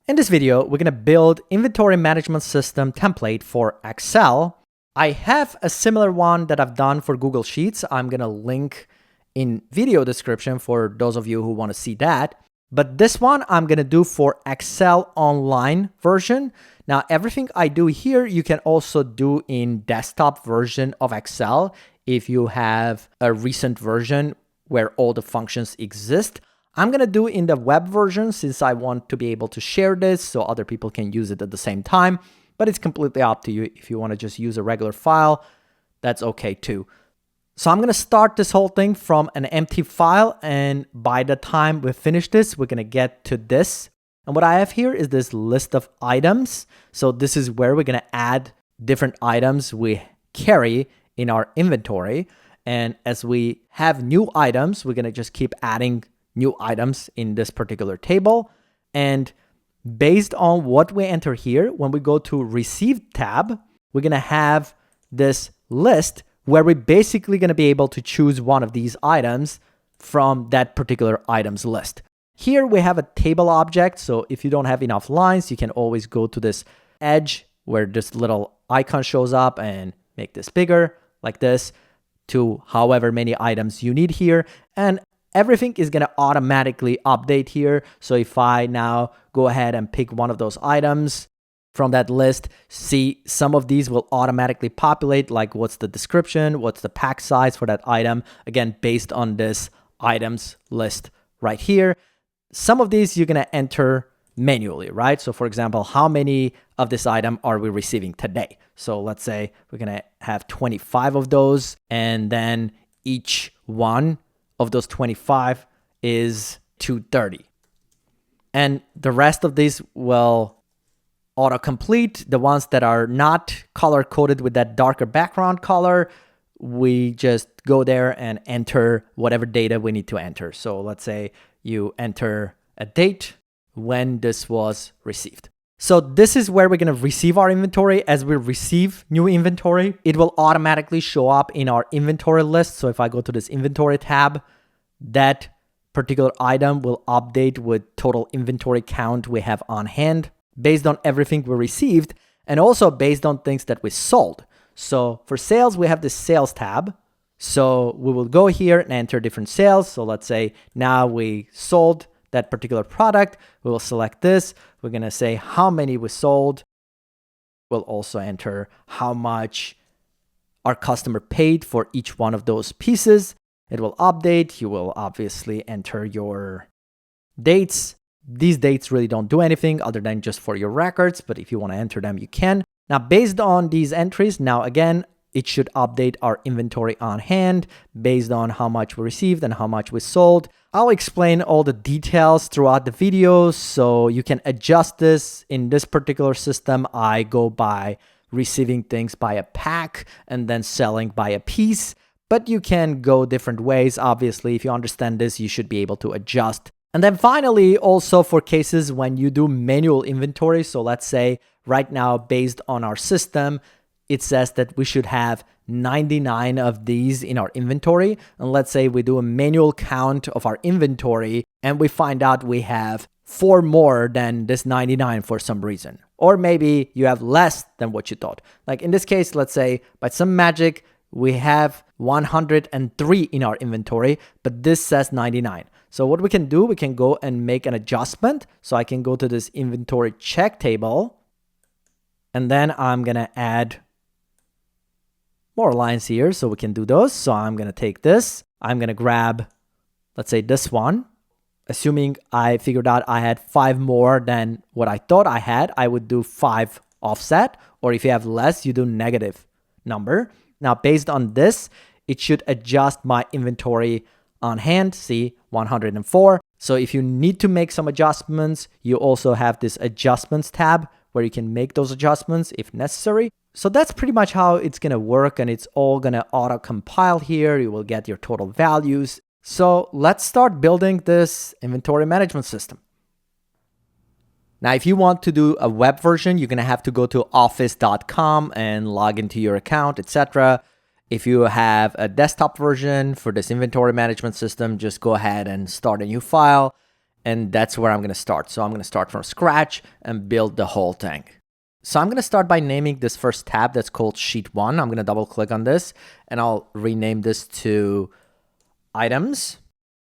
In this video, we're going to build inventory management system template for Excel. I have a similar one that I've done for Google Sheets. I'm going to link in video description for those of you who want to see that. But this one I'm going to do for Excel Online version. Now, everything I do here, you can also do in desktop version of Excel if you have a recent version where all the functions exist. I'm going to do in the web version since I want to be able to share this so other people can use it at the same time. But it's completely up to you. If you want to just use a regular file, that's okay too. So I'm going to start this whole thing from an empty file. And by the time we finish this, we're going to get to this. And what I have here is this list of items. So this is where we're going to add different items we carry in our inventory. And as we have new items, we're going to just keep adding new items in this particular table. And based on what we enter here, when we go to Receive tab, we're going to have this list where we're basically going to be able to choose one of these items from that particular items list. Here we have a table object. So if you don't have enough lines, you can always go to this edge where this little icon shows up and make this bigger like this to however many items you need here. And everything is going to automatically update here. So if I now go ahead and pick one of those items from that list, see some of these will automatically populate, like what's the description, what's the pack size for that item, again, based on this items list right here. Some of these you're going to enter manually, right? So for example, how many of this item are we receiving today? So let's say we're going to have 25 of those, and then each one of those 25 is 230. And the rest of these will autocomplete. The ones that are not color coded with that darker background color, we just go there and enter whatever data we need to enter. So let's say you enter a date when this was received. So this is where we're going to receive our inventory. As we receive new inventory, it will automatically show up in our inventory list. So if I go to this inventory tab, that particular item will update with total inventory count we have on hand based on everything we received and also based on things that we sold. So for sales, we have this sales tab. So we will go here and enter different sales. So let's say now we sold that particular product. We will select this. We're going to say how many we sold. We'll also enter how much our customer paid for each one of those pieces. It will update. You will obviously enter your dates. These dates really don't do anything other than just for your records, but if you want to enter them, you can. Now, based on these entries, now again, it should update our inventory on hand based on how much we received and how much we sold. I'll explain all the details throughout the video so you can adjust this. In this particular system, I go by receiving things by a pack and then selling by a piece. But you can go different ways. Obviously, if you understand this, you should be able to adjust. And then finally, also for cases when you do manual inventory. So let's say right now, based on our system, it says that we should have 99 of these in our inventory. And let's say we do a manual count of our inventory and we find out we have 4 more than this 99 for some reason. Or maybe you have less than what you thought. Like in this case, let's say by some magic, we have 103 in our inventory, but this says 99. So what we can do, we can go and make an adjustment. So I can go to this inventory check table, and then I'm going to add more lines here so we can do those. So I'm going to take this. I'm going to grab, let's say this one. Assuming I figured out I had 5 more than what I thought I had, I would do 5 offset. Or if you have less, you do negative number. Now, based on this, it should adjust my inventory on hand. See, 104. So if you need to make some adjustments, you also have this adjustments tab where you can make those adjustments if necessary. So that's pretty much how it's going to work, and it's all going to auto compile here. You will get your total values. So let's start building this inventory management system. Now, if you want to do a web version, you're going to have to go to office.com and log into your account, etc. If you have a desktop version for this inventory management system, just go ahead and start a new file. and that's where I'm going to start. So I'm going to start from scratch and build the whole thing. So I'm going to start by naming this first tab that's called Sheet 1. I'm going to double click on this and I'll rename this to Items.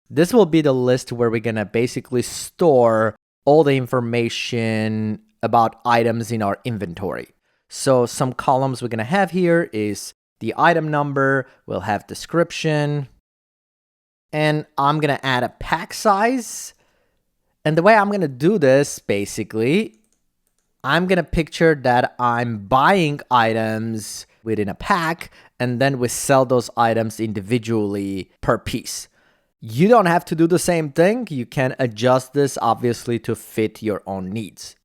This will be the list where we're going to basically store all the information about items in our inventory. So some columns we're going to have here is the item number, we'll have description, and I'm going to add a pack size. And the way I'm going to do this, basically, I'm going to picture that I'm buying items within a pack, and then we sell those items individually per piece. You don't have to do the same thing. You can adjust this, obviously, to fit your own needs.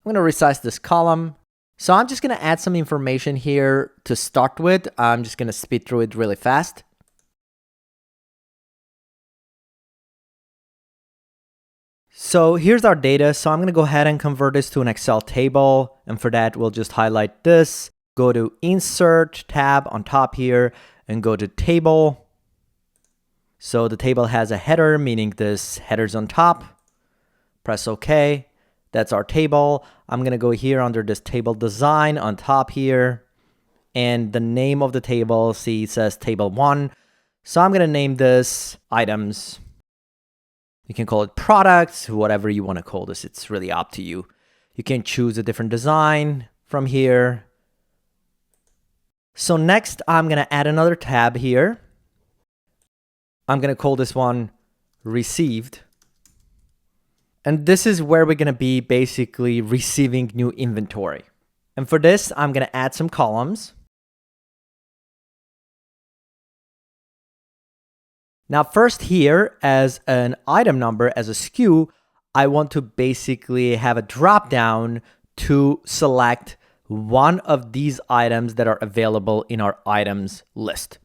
I'm going to resize this column. So I'm just going to add some information here to start with. I'm just going to speed through it really fast. So here's our data. So I'm going to go ahead and convert this to an Excel table. And for that, we'll just highlight this, go to Insert tab on top here, and go to Table. So the table has a header, meaning this header's on top. Press OK. That's our table. I'm going to go here under this table design on top here. And the name of the table, see, it says Table 1. So I'm going to name this Items. You can call it Products, whatever you want to call this. It's really up to you. You can choose a different design from here. So next, I'm going to add another tab here. I'm going to call this one Received. And this is where we're going to be basically receiving new inventory. And for this, I'm going to add some columns. Now, first here, as an item number, as a SKU, I want to basically have a drop down to select one of these items that are available in our items list.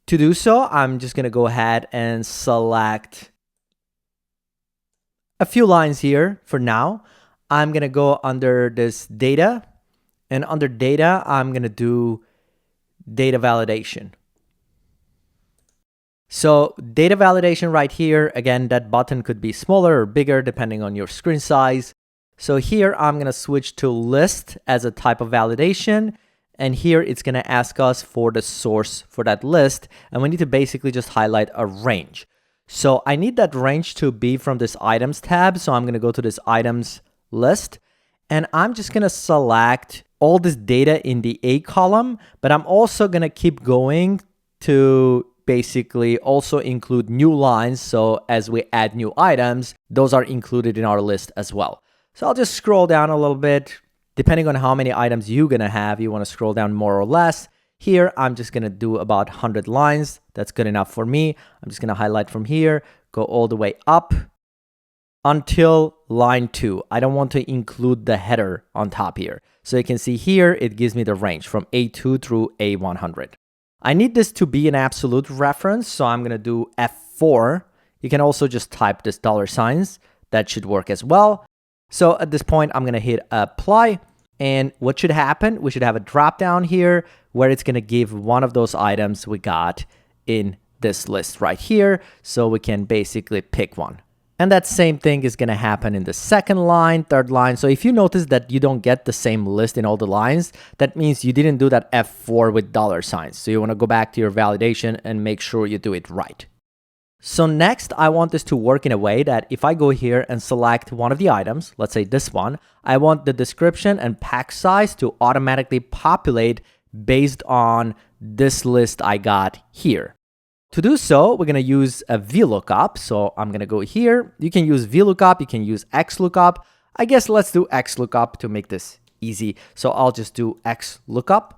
To do so, I'm just going to go ahead and select a few lines here for now. I'm going to go under this data, and under data, I'm going to do data validation. So data validation right here, again, that button could be smaller or bigger depending on your screen size. So here I'm going to switch to list as a type of validation. And here it's going to ask us for the source for that list. And we need to basically just highlight a range. So I need that range to be from this items tab. So I'm going to go to this items list. And I'm just going to select all this data in the A column. But I'm also going to keep going to basically also include new lines. So as we add new items, those are included in our list as well. So I'll just scroll down a little bit. Depending on how many items you're going to have, you want to scroll down more or less. Here, I'm just going to do about 100 lines. That's good enough for me. I'm just going to highlight from here, go all the way up until line 2. I don't want to include the header on top here. So you can see here, it gives me the range from A2 through A100. I need this to be an absolute reference, so I'm going to do F4. You can also just type this $signs. That should work as well. So at this point, I'm going to hit apply. And what should happen? We should have a drop down here where it's going to give one of those items we got in this list right here. So we can basically pick one. And that same thing is going to happen in the second line, third line. So if you notice that you don't get the same list in all the lines, that means you didn't do that F4 with $signs. So you want to go back to your validation and make sure you do it right. So next, I want this to work in a way that if I go here and select one of the items, let's say this one, I want the description and pack size to automatically populate based on this list I got here. To do so, we're going to use a Vlookup. So I'm going to go here. You can use Vlookup. You can use XLookup. I guess let's do XLookup to make this easy. So I'll just do XLookup.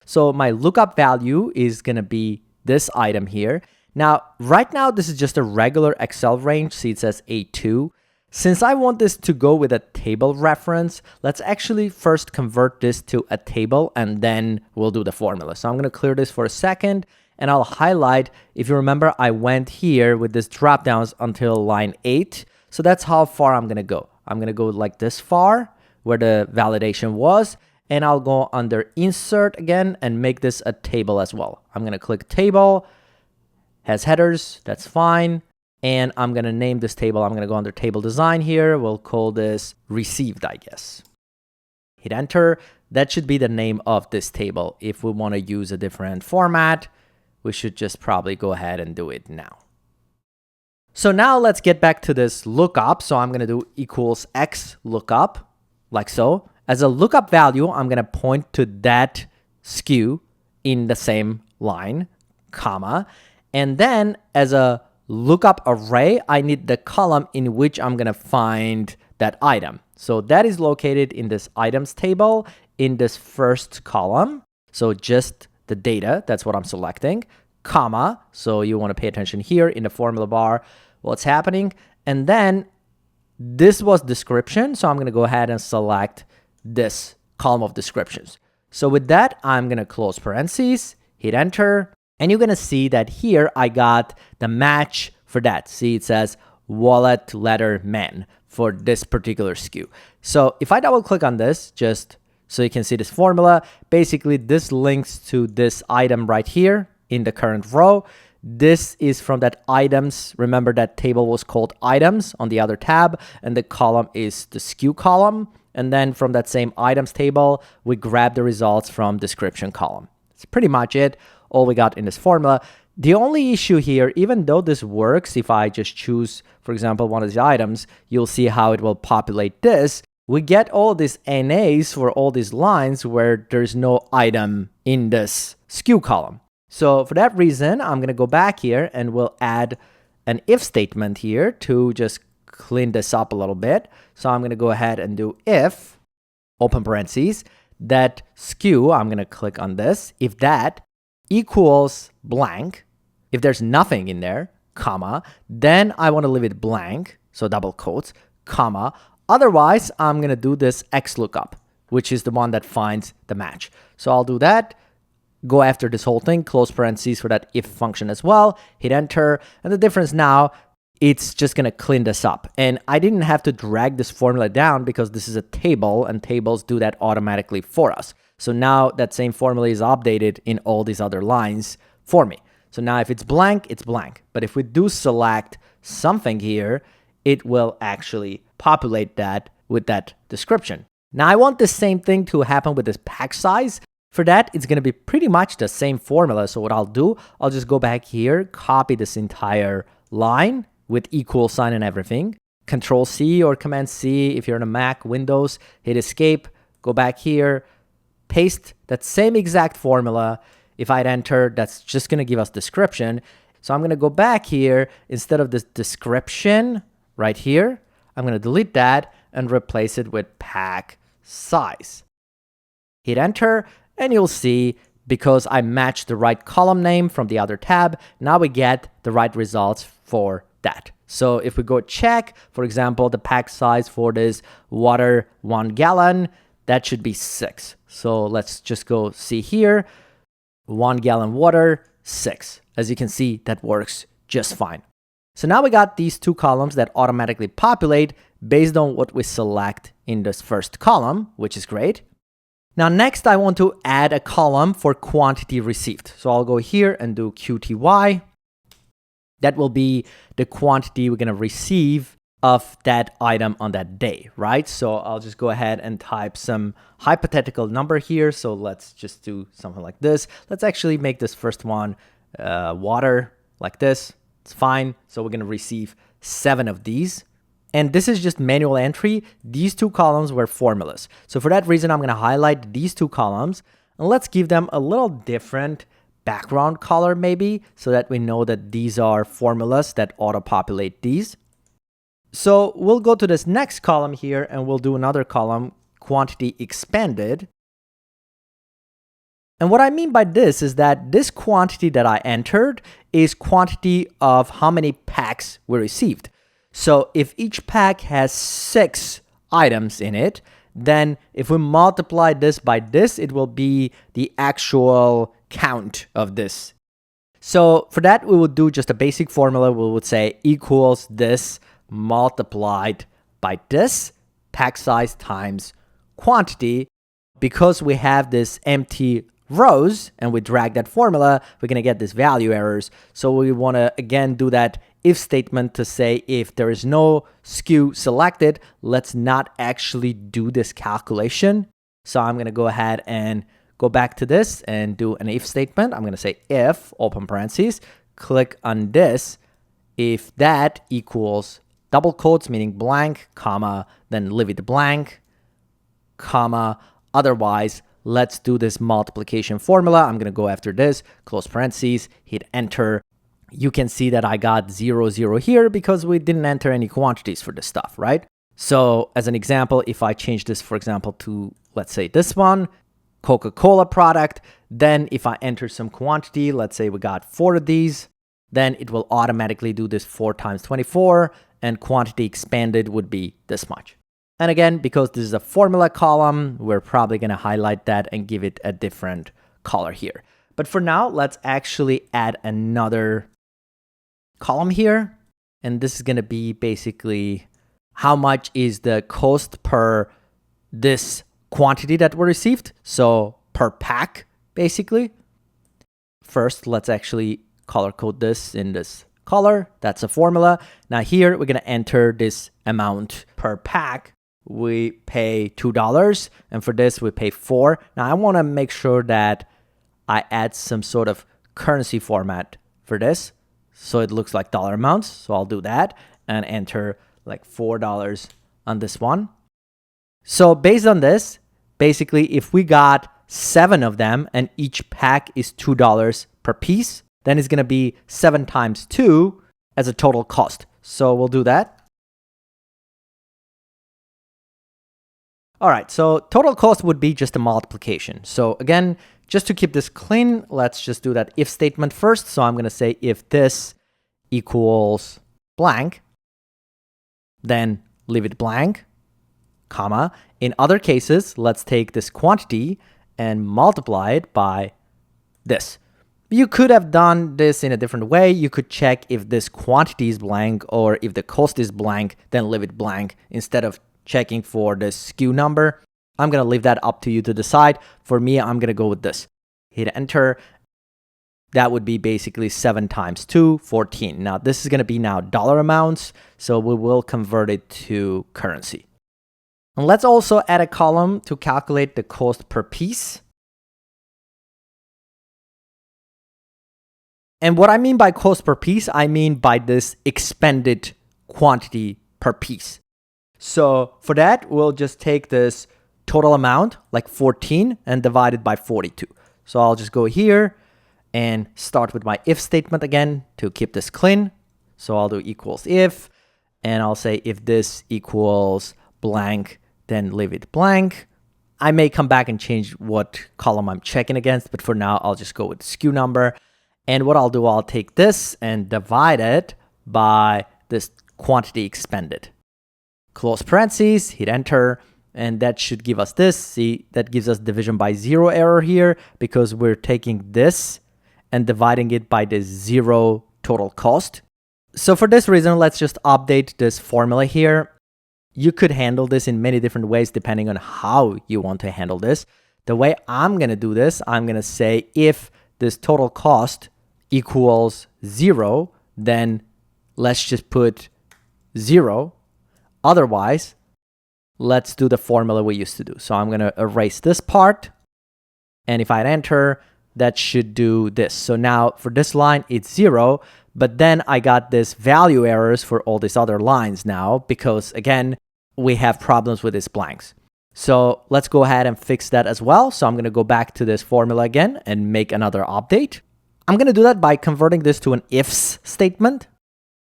So my lookup value is going to be this item here. Now, right now, this is just a regular Excel range. See, it says A2. Since I want this to go with a table reference, let's actually first convert this to a table and then we'll do the formula. So I'm going to clear this for a second and I'll highlight. If you remember, I went here with this drop downs until line 8. So that's how far I'm going to go. I'm going to go like this far where the validation was. And I'll go under insert again and make this a table as well. I'm going to click table. Has headers, that's fine. And I'm going to name this table. I'm going to go under table design here. We'll call this received, I guess. Hit enter. That should be the name of this table. If we want to use a different format, we should just probably go ahead and do it now. So now let's get back to this lookup. So I'm going to do equals X lookup, like so. As a lookup value, I'm going to point to that SKU in the same line, comma. And then as a lookup array, I need the column in which I'm going to find that item. So that is located in this items table in this first column. So just the data, that's what I'm selecting, comma. So you want to pay attention here in the formula bar, what's happening. And then this was description. So I'm going to go ahead and select this column of descriptions. So with that, I'm going to close parentheses, hit enter. And you're going to see that here I got the match for that. See, it says wallet letter man for this particular SKU. So if I double click on this, just so you can see this formula, basically this links to this item right here in the current row. This is from that items. Remember that table was called items on the other tab, and the column is the SKU column. And then from that same items table, we grab the results from description column. That's pretty much it. All we got in this formula. The only issue here, even though this works, if I just choose, for example, one of these items, you'll see how it will populate this. We get all these NAs for all these lines where there's no item in this SKU column. So for that reason, I'm going to go back here and we'll add an if statement here to just clean this up a little bit. So I'm going to go ahead and do if, open parentheses, that SKU, I'm going to click on this, if that equals blank, if there's nothing in there, comma, then I want to leave it blank, so double quotes, comma. Otherwise, I'm going to do this X lookup, which is the one that finds the match. So I'll do that, go after this whole thing, close parentheses for that if function as well, hit enter, and the difference now, it's just going to clean this up. And I didn't have to drag this formula down because this is a table and tables do that automatically for us. So now that same formula is updated in all these other lines for me. So now if it's blank, it's blank. But if we do select something here, it will actually populate that with that description. Now I want the same thing to happen with this pack size. For that, it's going to be pretty much the same formula. So what I'll do, I'll just go back here, copy this entire line with equal sign and everything. Control C or Command C if you're on a Mac, Windows, hit escape, go back here, paste that same exact formula. If I'd enter, that's just going to give us description. So I'm going to go back here. Instead of this description right here, I'm going to delete that and replace it with pack size. Hit enter, and you'll see because I matched the right column name from the other tab, now we get the right results for that. So if we go check, for example, the pack size for this water 1 gallon, that should be 6. So let's just go see here, 1 gallon water, 6. As you can see, that works just fine. So now we got these two columns that automatically populate based on what we select in this first column, which is great. Now next I want to add a column for quantity received. So I'll go here and do QTY. That will be the quantity we're going to receive of that item on that day, right? So I'll just go ahead and type some hypothetical number here. So let's just do something like this. Let's actually make this first one water like this. It's fine. So we're going to receive 7 of these. And this is just manual entry. These two columns were formulas. So for that reason, I'm going to highlight these two columns and let's give them a little different background color maybe so that we know that these are formulas that auto-populate these. So we'll go to this next column here and we'll do another column, quantity expanded. And what I mean by this is that this quantity that I entered is quantity of how many packs we received. So if each pack has 6 items in it, then if we multiply this by this, it will be the actual count of this. So for that, we would do just a basic formula. We would say equals this multiplied by this, pack size times quantity. Because we have this empty rows and we drag that formula, we're going to get these value errors. So we want to, again, do that if statement to say if there is no SKU selected, let's not actually do this calculation. So I'm going to go ahead and go back to this and do an if statement. I'm going to say if, open parentheses, click on this, if that equals double quotes, meaning blank, comma, then leave it blank, comma, otherwise, let's do this multiplication formula. I'm going to go after this, close parentheses, hit enter. You can see that I got 0, 0 here because we didn't enter any quantities for this stuff, right? So as an example, if I change this, for example, to, let's say this one, Coca-Cola product, then if I enter some quantity, let's say we got 4 of these, then it will automatically do this 4 times 24, and quantity expanded would be this much. And again, because this is a formula column, we're probably going to highlight that and give it a different color here. But for now, let's actually add another column here. And this is going to be basically how much is the cost per this quantity that we received. So per pack, basically. First, let's actually color code this in this color. That's a formula. Now here, we're going to enter this amount per pack. We pay $2, and for this, we pay 4. Now, I want to make sure that I add some sort of currency format for this, so it looks like dollar amounts. So I'll do that and enter like $4 on this one. So based on this, basically, if we got 7 of them and each pack is $2 per piece, then it's going to be 7 times 2 as a total cost. So we'll do that. All right, so total cost would be just a multiplication. So again, just to keep this clean, let's just do that if statement first. So I'm going to say if this equals blank, then leave it blank, comma. In other cases, let's take this quantity and multiply it by this. You could have done this in a different way. You could check if this quantity is blank or if the cost is blank, then leave it blank instead of checking for the SKU number. I'm going to leave that up to you to decide. For me, I'm going to go with this. Hit enter. That would be basically 7 times 2, 14. Now, this is going to be now dollar amounts, so we will convert it to currency. And let's also add a column to calculate the cost per piece. And what I mean by cost per piece, I mean by this expended quantity per piece. So for that, we'll just take this total amount, like 14, and divide it by 42. So I'll just go here and start with my if statement again to keep this clean. So I'll do equals if, and I'll say if this equals blank, then leave it blank. I may come back and change what column I'm checking against, but for now, I'll just go with SKU number. And what I'll do, I'll take this and divide it by this quantity expended. Close parentheses, hit enter, and that should give us this. See, that gives us division by 0 error here because we're taking this and dividing it by the 0 total cost. So for this reason, let's just update this formula here. You could handle this in many different ways depending on how you want to handle this. The way I'm going to do this, I'm going to say if this total cost equals 0, then let's just put 0. Otherwise, let's do the formula we used to do. So I'm going to erase this part. And if I enter, that should do this. So now for this line, it's 0. But then I got this value errors for all these other lines now because, again, we have problems with these blanks. So let's go ahead and fix that as well. So I'm going to go back to this formula again and make another update. I'm going to do that by converting this to an ifs statement.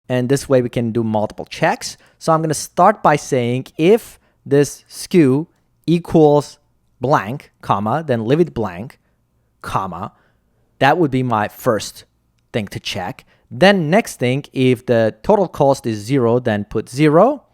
And this way we can do multiple checks. So I'm going to start by saying if this SKU equals blank, comma, then leave it blank, comma. That would be my first thing to check. Then next thing, if the total cost is 0, then put 0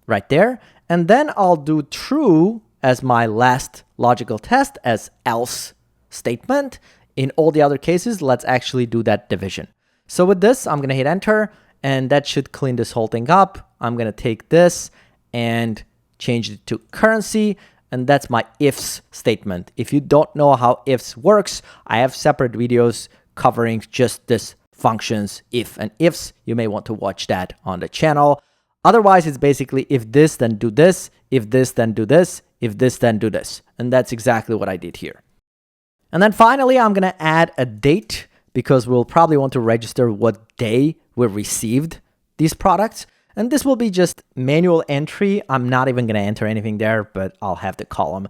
right there. And then I'll do true as my last logical test as else statement. In all the other cases, let's actually do that division. So with this, I'm going to hit enter, and that should clean this whole thing up. I'm going to take this and change it to currency. and that's my ifs statement. If you don't know how ifs works, I have separate videos covering just this functions, if and ifs. You may want to watch that on the channel. Otherwise, it's basically if this, then do this, if this, then do this, if this, then do this. And that's exactly what I did here. And then finally, I'm going to add a date because we'll probably want to register what day we received these products. And this will be just manual entry. I'm not even going to enter anything there, but I'll have the column.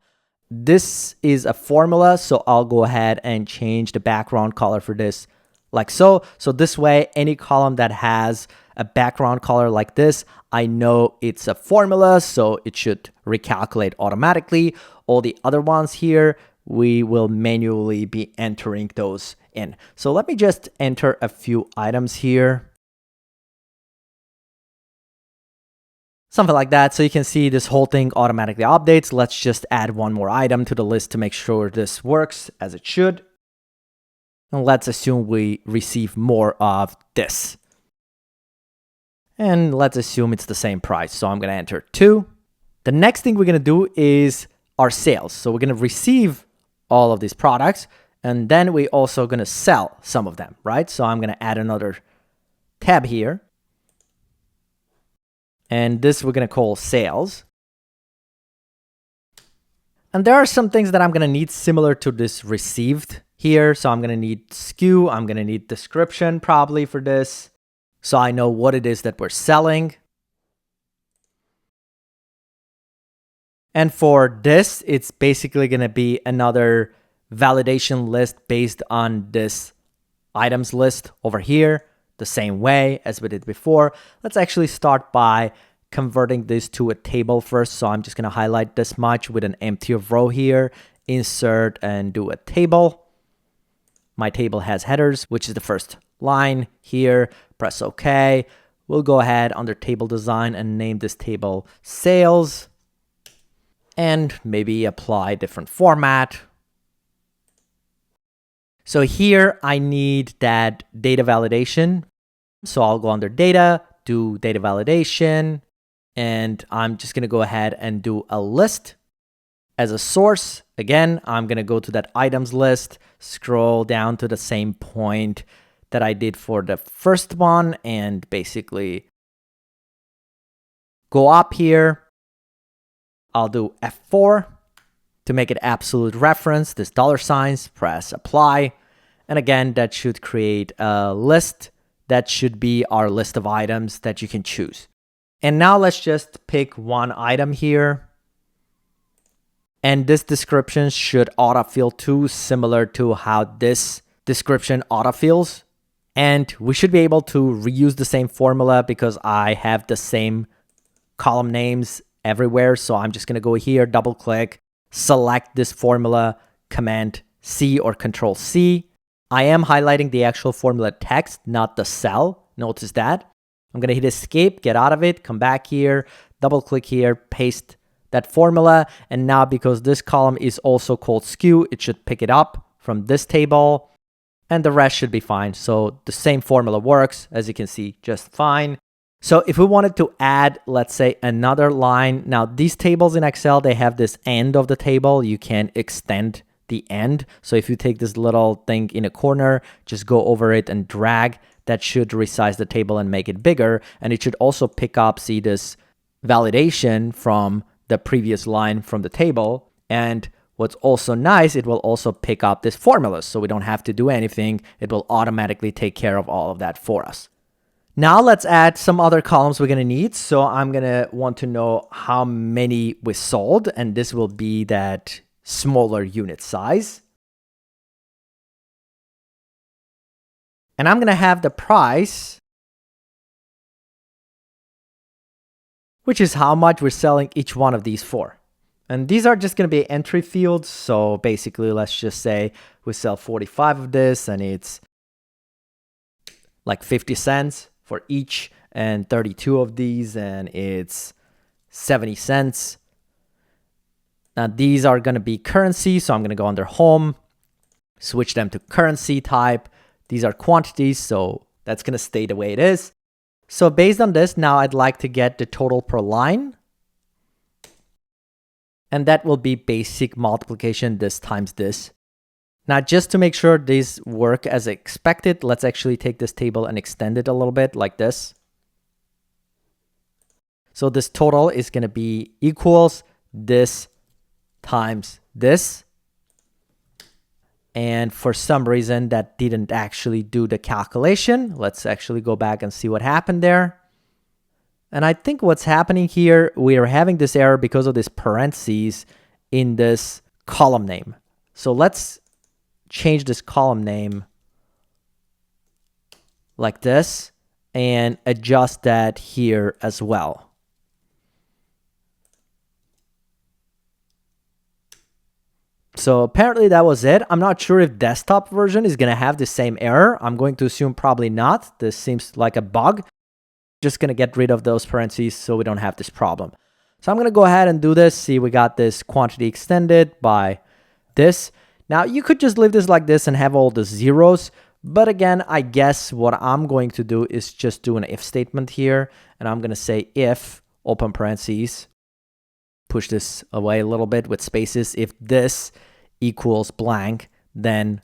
This is a formula, so I'll go ahead and change the background color for this like so. So this way, any column that has a background color like this, I know it's a formula, so it should recalculate automatically. All the other ones here, we will manually be entering those in. So let me just enter a few items here. Something like that. So you can see this whole thing automatically updates. Let's just add one more item to the list to make sure this works as it should. And let's assume we receive more of this. And let's assume it's the same price. So I'm going to enter 2. The next thing we're going to do is our sales. So we're going to receive all of these products, and then we're also going to sell some of them, right? So I'm going to add another tab here. And this we're going to call sales. And there are some things that I'm going to need similar to this received here. So I'm going to need SKU. I'm going to need description probably for this, so I know what it is that we're selling. And for this, it's basically going to be another validation list based on this items list over here, the same way as we did before. Let's actually start by converting this to a table first. So I'm just going to highlight this much with an empty row here, insert and do a table. My table has headers, which is the first line here. Press OK. We'll go ahead under table design and name this table sales, and maybe apply different format. So here I need that data validation. So I'll go under data, do data validation, and I'm just going to go ahead and do a list as a source. Again, I'm going to go to that items list, scroll down to the same point that I did for the first one, and basically go up here. I'll do F4 to make it absolute reference, this $signs, press apply. And again, that should create a list. That should be our list of items that you can choose. And now let's just pick one item here. And this description should autofill too, similar to how this description autofills. And we should be able to reuse the same formula because I have the same column names everywhere. So I'm just going to go here, double click, select this formula, Command C or Control C. I am highlighting the actual formula text, not the cell. Notice that. I'm going to hit escape, get out of it, come back here, double click here, paste that formula. And now because this column is also called SKU, it should pick it up from this table, and the rest should be fine. So the same formula works, as you can see, just fine. So if we wanted to add, let's say, another line, now these tables in Excel, they have this end of the table. You can extend the end. So if you take this little thing in a corner, just go over it and drag, that should resize the table and make it bigger. And it should also pick up, see this validation from the previous line from the table. And what's also nice, it will also pick up this formula. So we don't have to do anything. It will automatically take care of all of that for us. Now let's add some other columns we're going to need. So I'm going to want to know how many we sold, and this will be that smaller unit size. And I'm going to have the price, which is how much we're selling each one of these for. And these are just going to be entry fields. So basically, let's just say we sell 45 of this, and it's like 50 cents for each, and 32 of these, and it's 70 cents. Now these are going to be currency, so I'm going to go under home, switch them to currency type. These are quantities, so that's going to stay the way it is. So based on this, now I'd like to get the total per line. And that will be basic multiplication this times this. Now, just to make sure these work as expected, let's actually take this table and extend it a little bit like this. So this total is going to be equals this times this. And for some reason that didn't actually do the calculation. Let's actually go back and see what happened there. And I think what's happening here, we are having this error because of this parentheses in this column name. So let's change this column name like this and adjust that here as well. So apparently that was it. I'm not sure if desktop version is going to have the same error. I'm going to assume probably not. This seems like a bug. Just going to get rid of those parentheses so we don't have this problem. So I'm going to go ahead and do this. See, we got this quantity extended by this. Now you could just leave this like this and have all the zeros. But again, I guess what I'm going to do is just do an if statement here. And I'm going to say if, open parentheses, push this away a little bit with spaces. If this equals blank, then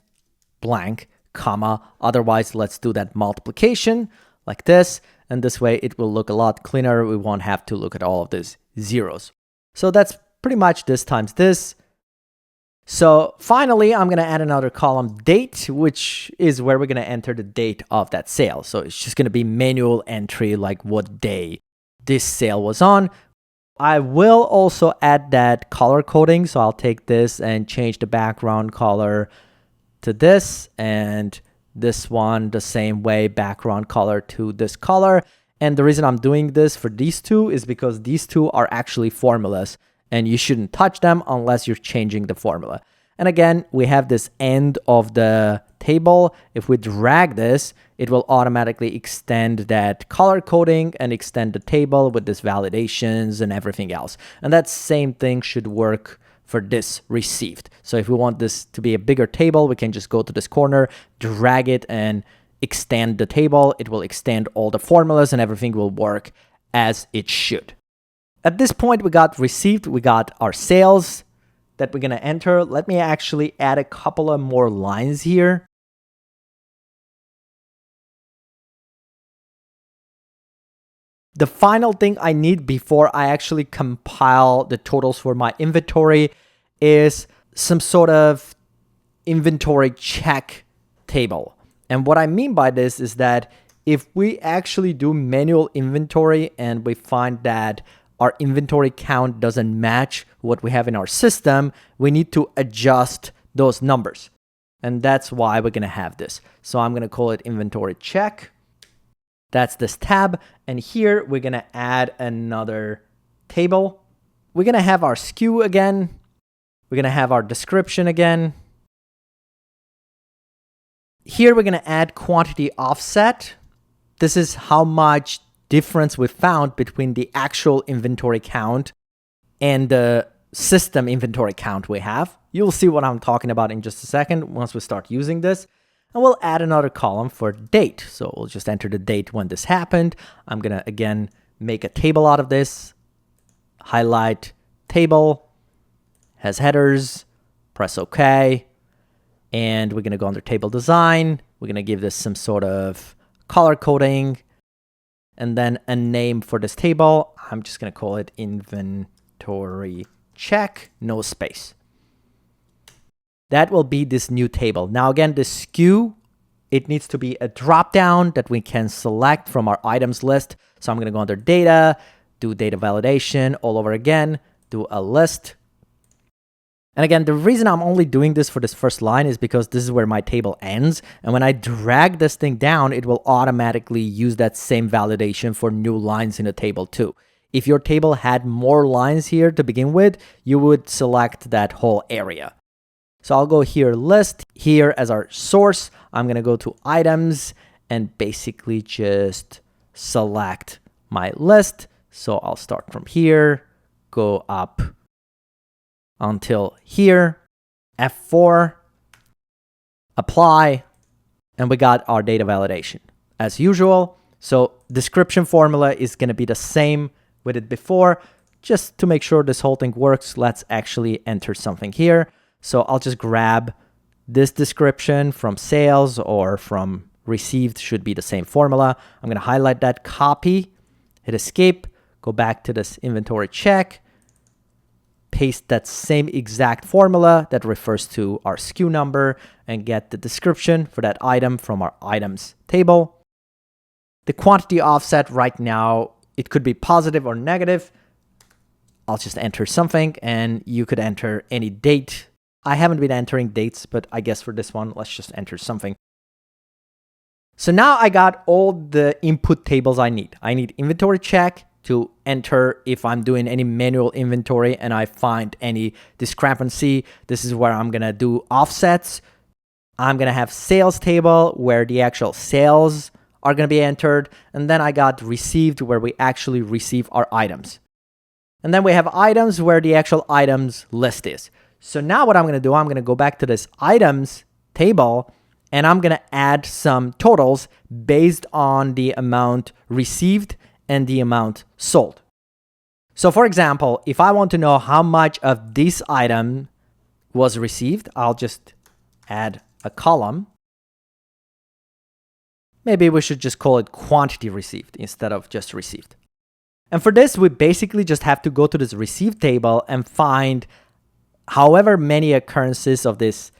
blank, comma. Otherwise, let's do that multiplication like this. And this way it will look a lot cleaner. We won't have to look at all of these zeros. So that's pretty much this times this. So finally, I'm going to add another column date, which is where we're going to enter the date of that sale. So it's just going to be manual entry, like what day this sale was on. I will also add that color coding. So I'll take this and change the background color to this, and this one the same way, background color to this color. And the reason I'm doing this for these two is because these two are actually formulas and you shouldn't touch them unless you're changing the formula. And again, we have this end of the table. If we drag this, it will automatically extend that color coding and extend the table with this validations and everything else. And that same thing should work for this received. So if we want this to be a bigger table, we can just go to this corner, drag it and extend the table. It will extend all the formulas and everything will work as it should. At this point, we got received, we got our sales that we're going to enter. Let me actually add a couple of more lines here. The final thing I need before I actually compile the totals for my inventory is some sort of inventory check table. And what I mean by this is that if we actually do manual inventory and we find that our inventory count doesn't match what we have in our system, we need to adjust those numbers. And that's why we're going to have this. So I'm going to call it inventory check. That's this tab. And here we're going to add another table. We're going to have our SKU again. We're going to have our description again. Here we're going to add quantity offset. This is how much difference we found between the actual inventory count and the system inventory count we have. You'll see what I'm talking about in just a second once we start using this. And we'll add another column for date. So we'll just enter the date when this happened. I'm going to, again, make a table out of this. Highlight table, has headers, press OK. And we're going to go under table design. We're going to give this some sort of color coding. And then a name for this table. I'm just going to call it inventory check, no space. That will be this new table. Now again, the SKU, it needs to be a drop-down that we can select from our items list. So I'm going to go under data, do data validation all over again, do a list. And again, the reason I'm only doing this for this first line is because this is where my table ends. And when I drag this thing down, it will automatically use that same validation for new lines in the table too. If your table had more lines here to begin with, you would select that whole area. So I'll go here, list, here as our source. I'm going to go to items and basically just select my list. So I'll start from here, go up until here, F4, apply, and we got our data validation as usual. So description formula is going to be the same with it before. just to make sure this whole thing works, let's actually enter something here. So I'll just grab this description from sales or from received, should be the same formula. I'm going to highlight that, copy, hit escape, go back to this inventory check, paste that same exact formula that refers to our SKU number, and get the description for that item from our items table. The quantity offset right now, it could be positive or negative. I'll just enter something, and you could enter any date. I haven't been entering dates, but I guess for this one, let's just enter something. So now I got all the input tables I need. I need inventory check to enter if I'm doing any manual inventory and I find any discrepancy. This is where I'm going to do offsets. I'm going to have sales table where the actual sales are going to be entered. And then I got received where we actually receive our items. And then we have items where the actual items list is. So now what I'm going to do, I'm going to go back to this items table and I'm going to add some totals based on the amount received and the amount sold. So for example, if I want to know how much of this item was received, I'll just add a column. Maybe we should just call it quantity received instead of just received. And for this, we basically just have to go to this received table and find however many occurrences of this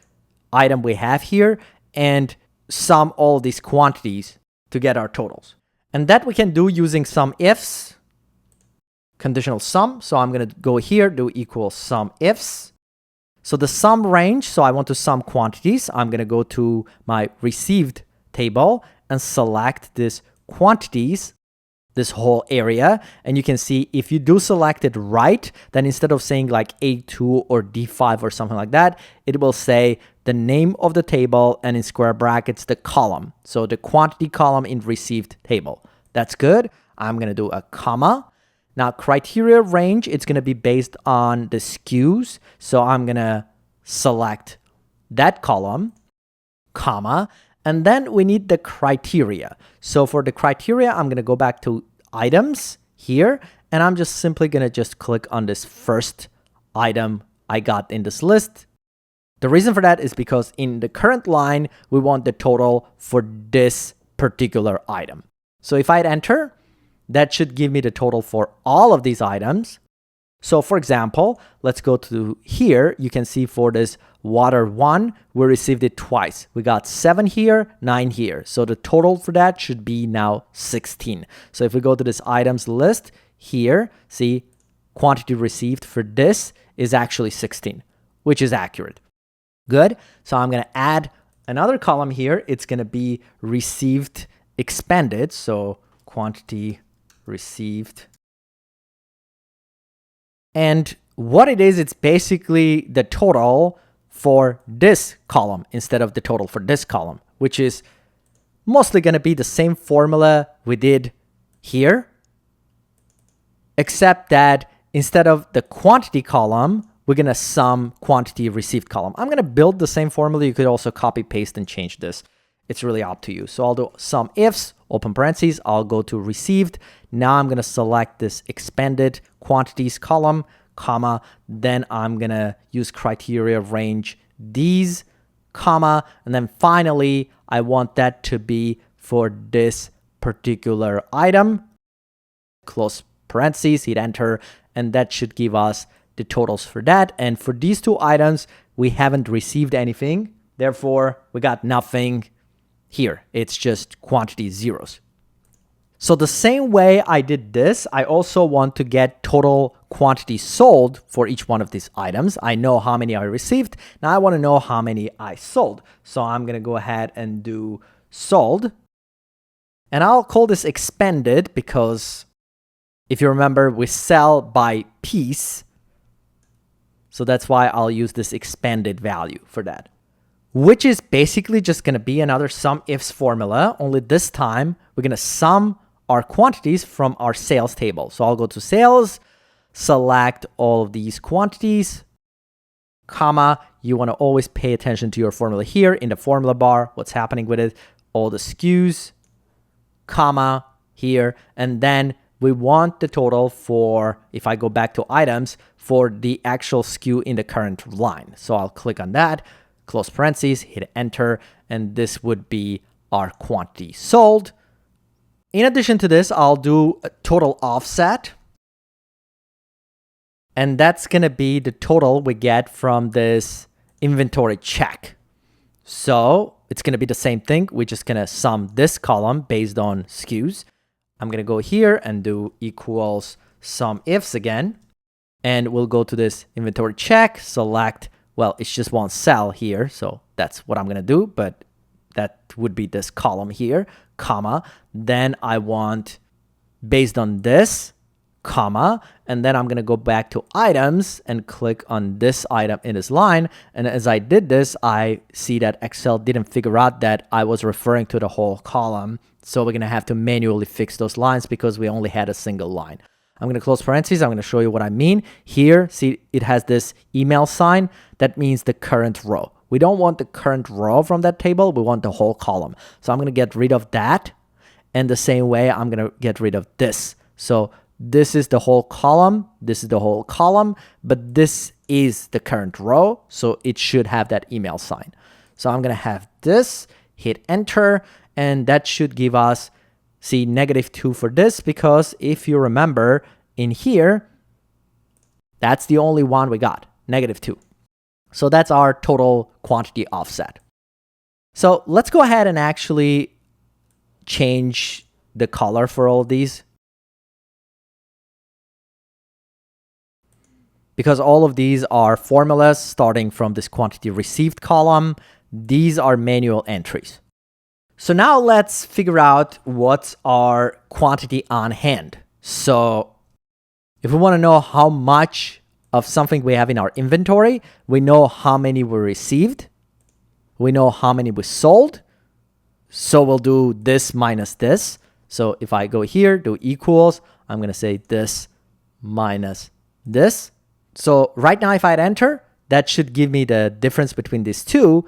item we have here and sum all these quantities to get our totals. And that we can do using some ifs, conditional sum. So I'm going to go here, do equal sum ifs. So the sum range, so I want to sum quantities. I'm going to go to my received table and select this quantities, this whole area. And you can see if you do select it right, then instead of saying like A2 or D5 or something like that, it will say the name of the table and in square brackets, the column. So the quantity column in received table. That's good. I'm going to do a comma. Now criteria range, it's going to be based on the SKUs. So I'm going to select that column, comma, and then we need the criteria. So for the criteria, I'm going to go back to items here, and I'm just simply going to just click on this first item I got in this list. The reason for that is because in the current line, we want the total for this particular item. So if I hit enter, that should give me the total for all of these items. So for example, let's go to here. You can see for this water 1, we received it twice. We got 7 here, 9 here. So the total for that should be now 16. So if we go to this items list here, see quantity received for this is actually 16, which is accurate. Good. So I'm going to add another column here. It's going to be received expended. So quantity received. And what it is, it's basically the total for this column instead of the total for this column, which is mostly going to be the same formula we did here, except that instead of the quantity column, we're going to sum quantity received column. I'm going to build the same formula. You could also copy, paste, and change this. It's really up to you. So I'll do sum ifs, open parentheses. I'll go to received. Now I'm going to select this expended quantities column, comma. Then I'm going to use criteria range these, comma. And then finally, I want that to be for this particular item. Close parentheses, hit enter. And that should give us the totals for that. And for these two items, we haven't received anything. Therefore, we got nothing here. It's just quantity zeros. So the same way I did this, I also want to get total quantity sold for each one of these items. I know how many I received. Now I want to know how many I sold. So I'm going to go ahead and do sold. And I'll call this expended because if you remember, we sell by piece. So that's why I'll use this expended value for that, which is basically just going to be another sum ifs formula, only this time we're going to sum our quantities from our sales table. So I'll go to sales, select all of these quantities, comma, you want to always pay attention to your formula here in the formula bar, what's happening with it, all the SKUs, comma, here, and then we want the total for, if I go back to items, for the actual SKU in the current line. So I'll click on that, close parentheses, hit enter, and this would be our quantity sold. In addition to this, I'll do a total offset. And that's going to be the total we get from this inventory check. So it's going to be the same thing. We're just going to sum this column based on SKUs. I'm going to go here and do equals sum ifs again. And we'll go to this inventory check, select, well, it's just one cell here. So that's what I'm going to do. But that would be this column here, comma. Then I want based on this, comma, and then I'm going to go back to items and click on this item in this line. And as I did this, I see that Excel didn't figure out that I was referring to the whole column. So we're going to have to manually fix those lines because we only had a single line. I'm going to close parentheses. I'm going to show you what I mean. Here, see, it has this email sign. That means the current row. We don't want the current row from that table. We want the whole column. So I'm going to get rid of that. And the same way, I'm going to get rid of this. So this is the whole column, this is the whole column, but this is the current row, so it should have that email sign. So I'm going to have this, hit enter, and that should give us, see, -2 for this, because if you remember in here, that's the only one we got, -2. So that's our total quantity offset. So let's go ahead and actually change the color for all of these. Because all of these are formulas starting from this quantity received column. These are manual entries. So now let's figure out what's our quantity on hand. So if we want to know how much of something we have in our inventory, we know how many we received. We know how many we sold. So we'll do this minus this. So if I go here, do equals, I'm going to say this minus this. So right now, if I hit enter, that should give me the difference between these two.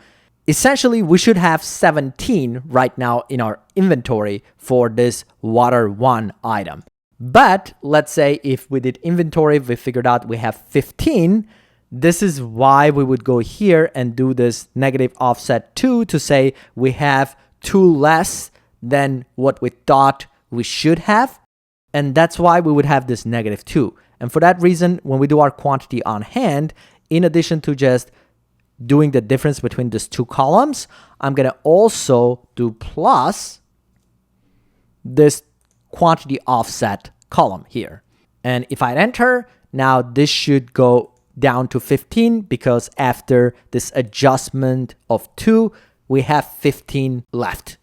Essentially, we should have 17 right now in our inventory for this water 1 item. But let's say if we did inventory, we figured out we have 15. This is why we would go here and do this negative offset 2 to say we have 2 less than what we thought we should have. And that's why we would have this -2. And for that reason, when we do our quantity on hand, in addition to just doing the difference between these two columns, I'm going to also do plus this quantity offset column here. And if I enter, now this should go down to 15 because after this adjustment of 2, we have 15 left.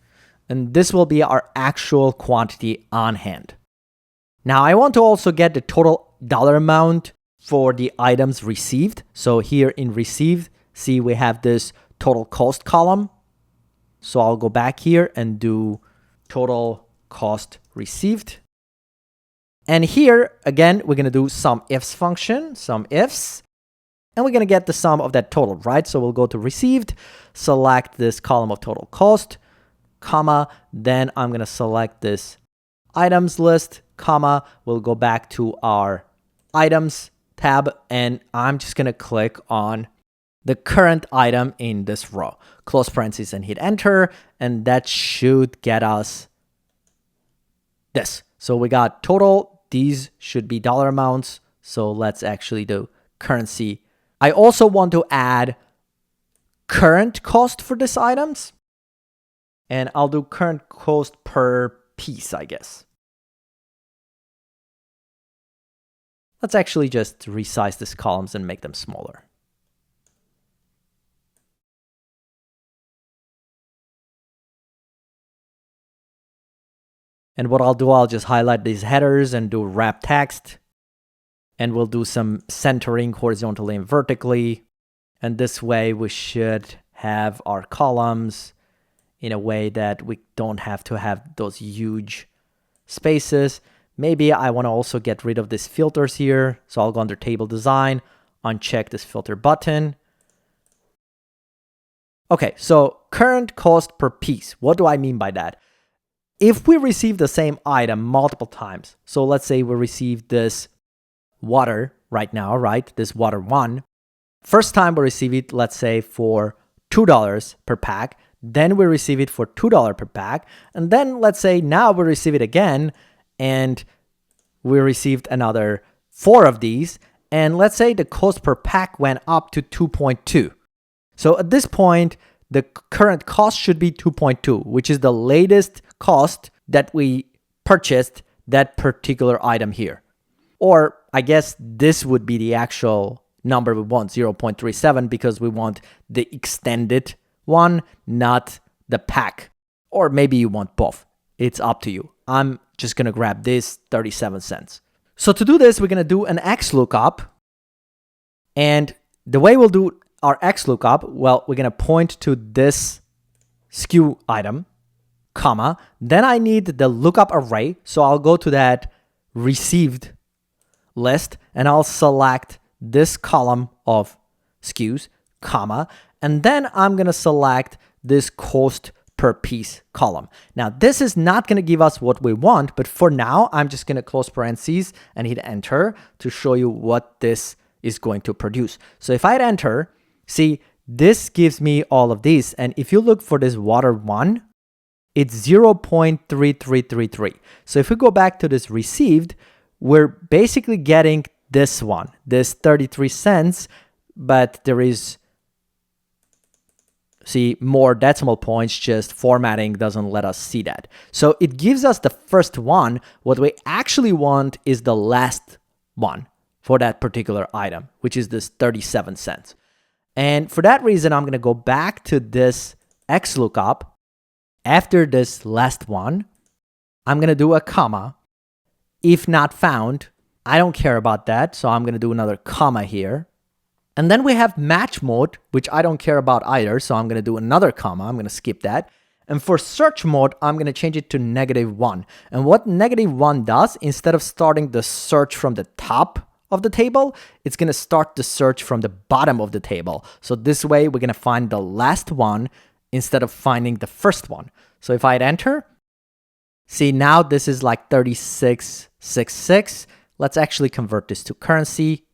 And this will be our actual quantity on hand. Now I want to also get the total dollar amount for the items received. So here in received, see we have this total cost column. So I'll go back here and do total cost received. And here, again, we're going to do sum ifs function, sum ifs. And we're going to get the sum of that total, right? So we'll go to received, select this column of total cost, comma. Then I'm going to select this items list, comma. We'll go back to our items tab, and I'm just going to click on the current item in this row. Close parentheses and hit enter, and that should get us this. So we got total. These should be dollar amounts. So let's actually do currency. I also want to add current cost for these items, and I'll do current cost per piece, I guess. Let's actually just resize these columns and make them smaller. And what I'll do, I'll just highlight these headers and do wrap text. And we'll do some centering horizontally and vertically. And this way we should have our columns in a way that we don't have to have those huge spaces. Maybe I want to also get rid of these filters here. So I'll go under table design, uncheck this filter button. Okay, so current cost per piece. What do I mean by that? If we receive the same item multiple times, so let's say we receive this water right now, right? This water 1. First time we receive it, let's say for $2 per pack. Then we receive it for $2 per pack. And then let's say now we receive it again and we received another 4 of these. And let's say the cost per pack went up to 2.2. So at this point, the current cost should be 2.2, which is the latest cost that we purchased that particular item here. Or I guess this would be the actual number we want, 0.37, because we want the extended one, not the pack. Or maybe you want both. It's up to you. I'm just going to grab this 37 cents. So to do this, we're going to do an X lookup. And the way we'll do our X lookup, well, we're going to point to this SKU item, comma. Then I need the lookup array. So I'll go to that received list and I'll select this column of SKUs, comma. And then I'm going to select this cost per piece column. Now, this is not going to give us what we want, but for now, I'm just going to close parentheses and hit enter to show you what this is going to produce. So if I hit enter, see, this gives me all of these. And if you look for this water 1, it's 0.3333. So if we go back to this received, we're basically getting this one, this 33 cents, but there is, see, more decimal points, just formatting doesn't let us see that. So it gives us the first one. What we actually want is the last one for that particular item, which is this 37 cents. And for that reason, I'm going to go back to this X lookup. After this last one, I'm going to do a comma. If not found, I don't care about that. So I'm going to do another comma here. And then we have match mode, which I don't care about either. So I'm going to do another comma. I'm going to skip that. And for search mode, I'm going to change it to -1. And what -1 does, instead of starting the search from the top of the table, it's going to start the search from the bottom of the table. So this way, we're going to find the last one instead of finding the first one. So if I hit enter, see, now this is like 36.66. Let's actually convert this to currency.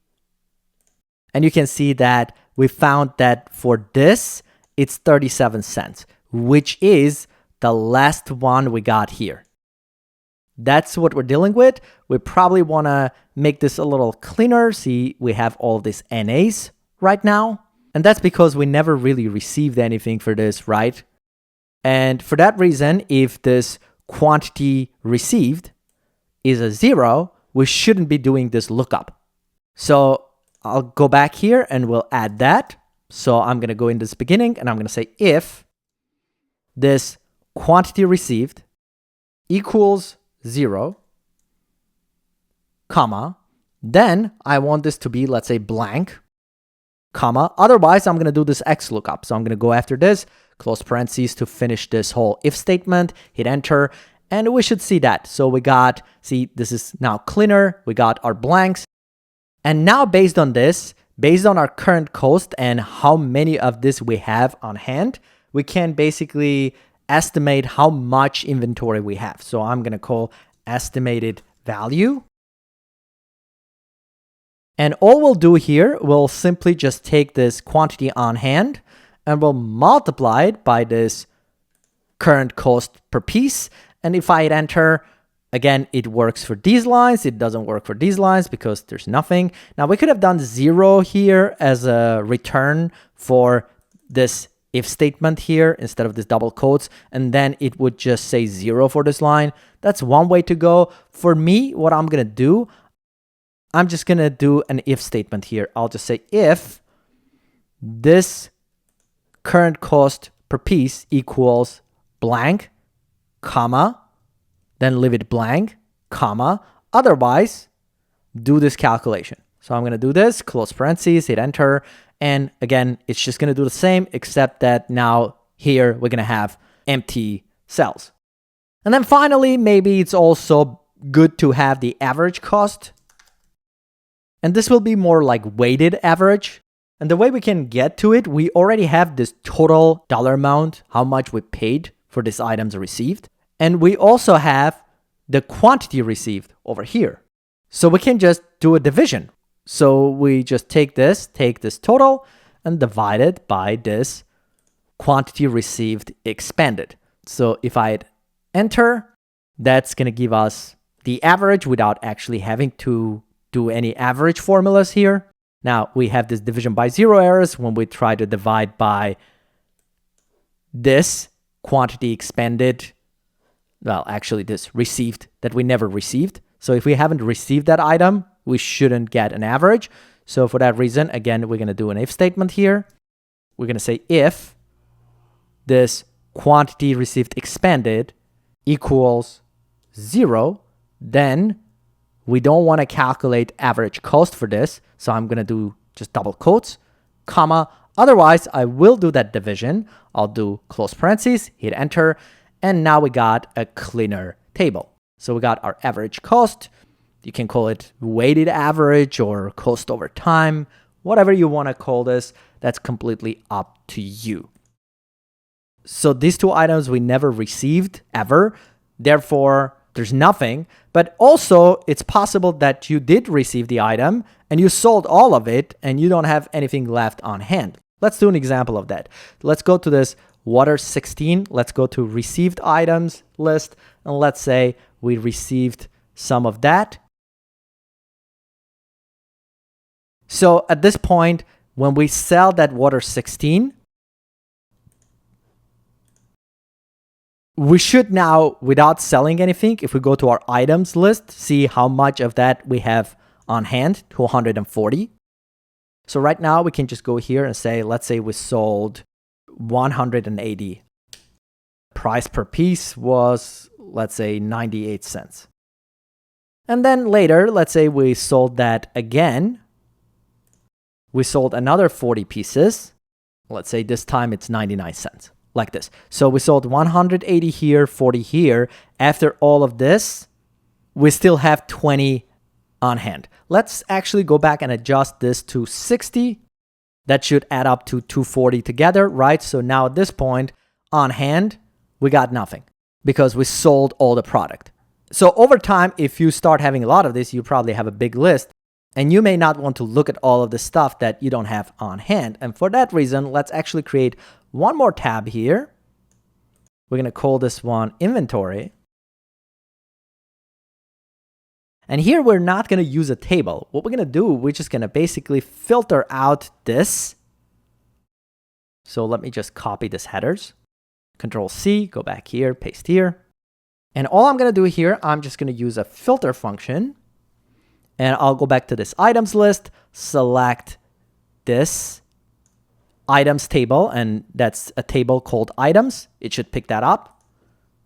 And you can see that we found that for this, it's 37 cents, which is the last one we got here. That's what we're dealing with. We probably want to make this a little cleaner. See, we have all these NAs right now. And that's because we never really received anything for this, right? And for that reason, if this quantity received is a 0, we shouldn't be doing this lookup. So I'll go back here and we'll add that. So I'm going to go in this beginning and I'm going to say if this quantity received equals 0, comma, then I want this to be, let's say, blank, comma. Otherwise, I'm going to do this X lookup. So I'm going to go after this, close parentheses to finish this whole if statement, hit enter, and we should see that. So we got, see, this is now cleaner. We got our blanks. And now based on this, based on our current cost and how many of this we have on hand, we can basically estimate how much inventory we have. So I'm going to call estimated value. And all we'll do here, we'll simply just take this quantity on hand and we'll multiply it by this current cost per piece. And if I hit enter, again, it works for these lines. It doesn't work for these lines because there's nothing. Now we could have done 0 here as a return for this if statement here instead of this double quotes, and then it would just say 0 for this line. That's one way to go. For me, what I'm going to do, I'm just going to do an if statement here. I'll just say if this current cost per piece equals blank, comma, then leave it blank, comma, otherwise do this calculation. So I'm going to do this, close parentheses, hit enter. And again, it's just going to do the same, except that now here we're going to have empty cells. And then finally, maybe it's also good to have the average cost. And this will be more like weighted average. And the way we can get to it, we already have this total dollar amount, how much we paid for these items received. And we also have the quantity received over here. So we can just do a division. So we just take this total and divide it by this quantity received expanded. So if I hit enter, that's going to give us the average without actually having to do any average formulas here. Now we have this division by zero errors when we try to divide by this quantity expanded. Well, actually this received that we never received. So if we haven't received that item, we shouldn't get an average. So for that reason, again, we're going to do an if statement here. We're going to say if this quantity received expanded equals 0, then we don't want to calculate average cost for this. So I'm going to do just double quotes, comma. Otherwise, I will do that division. I'll do close parentheses, hit enter, and now we got a cleaner table. So we got our average cost. You can call it weighted average or cost over time, whatever you want to call this. That's completely up to you. So these two items we never received ever. Therefore, there's nothing. But also, it's possible that you did receive the item and you sold all of it and you don't have anything left on hand. Let's do an example of that. Let's go to this water 16. Let's go to received items list. And let's say we received some of that. So at this point, when we sell that water 16, we should now, without selling anything, if we go to our items list, see how much of that we have on hand, 240. So right now we can just go here and say, let's say we sold 180. Price per piece was, let's say, 98 cents. And then later, let's say we sold that again. We sold another 40 pieces. Let's say this time it's 99 cents. Like this. So we sold 180 here, 40 here. After all of this, we still have 20 on hand. Let's actually go back and adjust this to 60. That should add up to 240 together, right? So now at this point, on hand, we got nothing because we sold all the product. So over time, if you start having a lot of this, you probably have a big list and you may not want to look at all of the stuff that you don't have on hand. And for that reason, let's actually create one more tab here. We're going to call this one inventory. And here we're not going to use a table. What we're going to do, we're just going to basically filter out this. So let me just copy this headers. Control C, go back here, paste here. And all I'm going to do here, I'm just going to use a filter function. And I'll go back to this items list, select this items table, and that's a table called items. It should pick that up,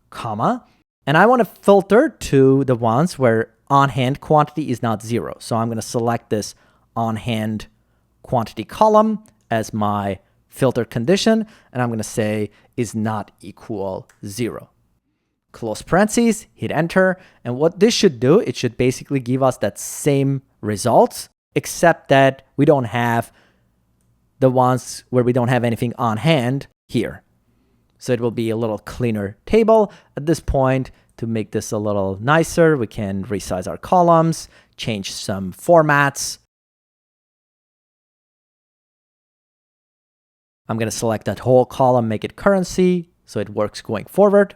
comma. And I want to filter to the ones where on-hand quantity is not 0. So I'm going to select this on-hand quantity column as my filter condition, and I'm going to say is not equal 0. Close parentheses, hit enter, and what this should do, it should basically give us that same results, except that we don't have the ones where we don't have anything on hand here. So it will be a little cleaner table. At this point, to make this a little nicer, we can resize our columns, change some formats. I'm going to select that whole column, make it currency, so it works going forward.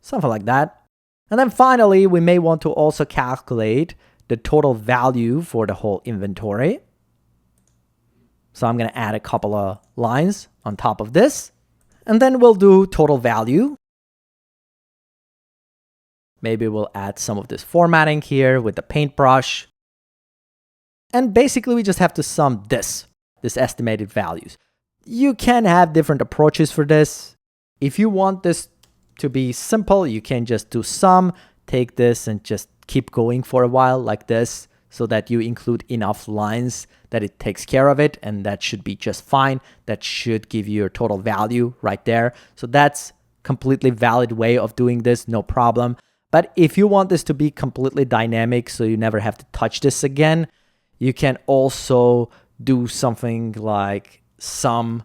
Something like that. And then finally, we may want to also calculate the total value for the whole inventory. So I'm going to add a couple of lines on top of this. And then we'll do total value. Maybe we'll add some of this formatting here with the paintbrush. And basically, we just have to sum this estimated values. You can have different approaches for this. If you want this to be simple, you can just do sum, take this and just keep going for a while like this, so that you include enough lines that it takes care of it, and that should be just fine. That should give you your total value right there. So that's completely valid way of doing this, no problem. But if you want this to be completely dynamic, so you never have to touch this again, you can also do something like sum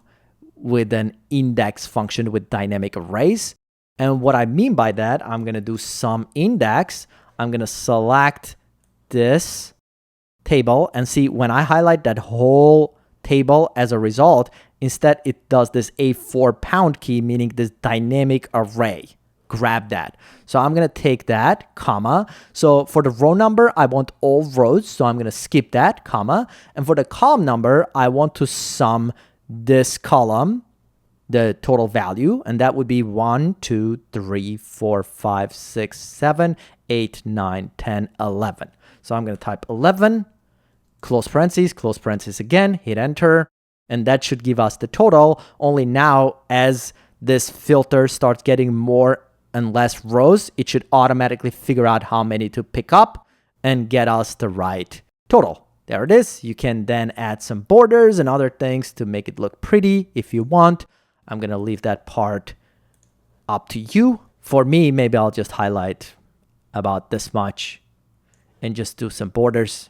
with an index function with dynamic arrays. And what I mean by that, I'm going to do sum index. I'm going to select this table and see when I highlight that whole table as a result, instead it does this A4 pound key, meaning this dynamic array. Grab that. So I'm going to take that, comma. So for the row number, I want all rows. So I'm going to skip that, comma. And for the column number, I want to sum this column, the total value. And that would be 1, 2, 3, 4, 5, 6, 7, 8, 9, 10, 11. So I'm going to type 11, close parentheses again, hit enter. And that should give us the total. Only now, as this filter starts getting more and less rows, it should automatically figure out how many to pick up and get us the right total. There it is. You can then add some borders and other things to make it look pretty if you want. I'm going to leave that part up to you. For me, maybe I'll just highlight about this much and just do some borders.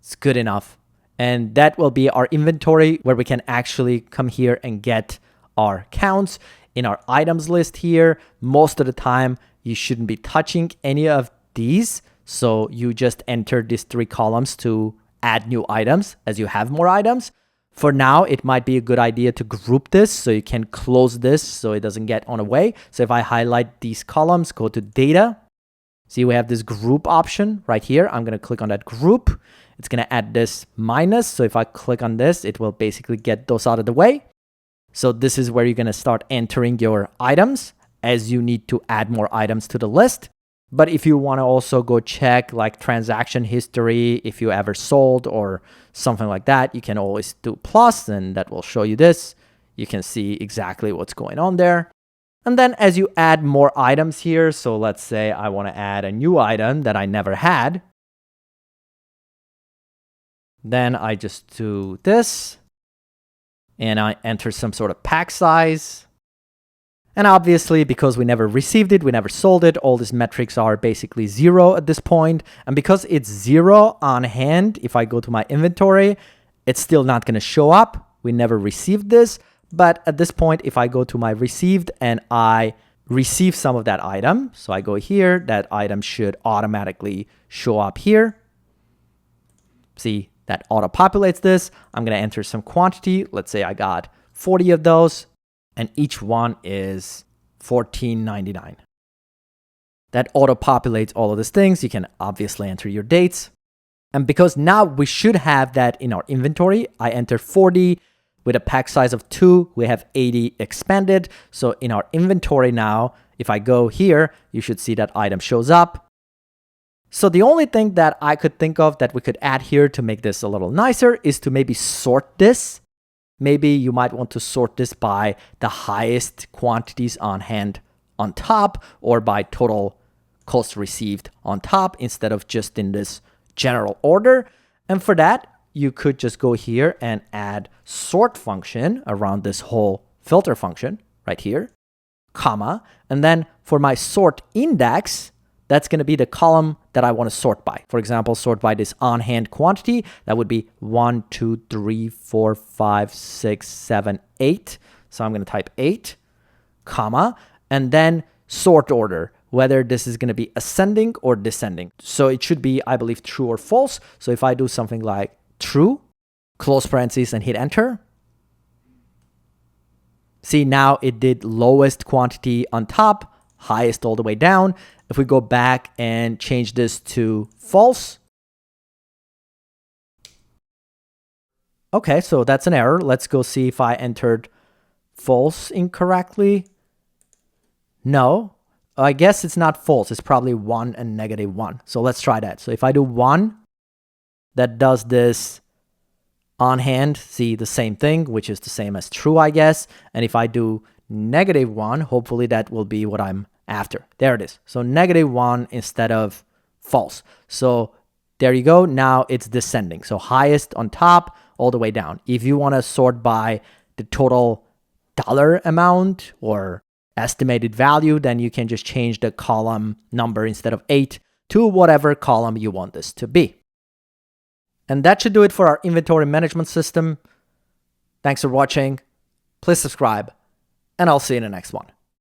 It's good enough. And that will be our inventory where we can actually come here and get our counts. In our items list here, most of the time, you shouldn't be touching any of these. So you just enter these 3 columns to add new items as you have more items. For now, it might be a good idea to group this so you can close this so it doesn't get on the way. So if I highlight these columns, go to data. See, we have this group option right here. I'm going to click on that group. It's going to add this minus. So if I click on this, it will basically get those out of the way. So this is where you're going to start entering your items as you need to add more items to the list. But if you want to also go check like transaction history, if you ever sold or something like that, you can always do plus and that will show you this. You can see exactly what's going on there. And then as you add more items here, so let's say I want to add a new item that I never had. Then I just do this. And I enter some sort of pack size. And obviously, because we never received it, we never sold it, all these metrics are basically 0 at this point. And because it's 0 on hand, if I go to my inventory, it's still not going to show up. We never received this. But at this point, if I go to my received and I receive some of that item, so I go here, that item should automatically show up here. See? That auto-populates this. I'm going to enter some quantity. Let's say I got 40 of those, and each one is $14.99. That auto-populates all of these things. You can obviously enter your dates. And because now we should have that in our inventory, I enter 40 with a pack size of 2. We have 80 expanded. So in our inventory now, if I go here, you should see that item shows up. So the only thing that I could think of that we could add here to make this a little nicer is to maybe sort this. Maybe you might want to sort this by the highest quantities on hand on top or by total cost received on top instead of just in this general order. And for that, you could just go here and add sort function around this whole filter function right here, comma. And then for my sort index, that's going to be the column that I want to sort by. For example, sort by this on-hand quantity. That would be 1, 2, 3, 4, 5, 6, 7, 8. So I'm going to type 8, comma, and then sort order, whether this is going to be ascending or descending. So it should be, I believe, true or false. So if I do something like true, close parentheses and hit enter. See, now it did lowest quantity on top, highest all the way down. If we go back and change this to false. Okay, so that's an error. Let's go see if I entered false incorrectly. No, I guess it's not false. It's probably 1 and -1. So let's try that. So if I do 1, that does this on hand, see the same thing, which is the same as true, I guess. And if I do -1, hopefully that will be what I'm after. There it is. So -1 instead of false. So there you go. Now it's descending. So highest on top, all the way down. If you want to sort by the total dollar amount or estimated value, then you can just change the column number instead of 8 to whatever column you want this to be. And that should do it for our inventory management system. Thanks for watching. Please subscribe, and I'll see you in the next one.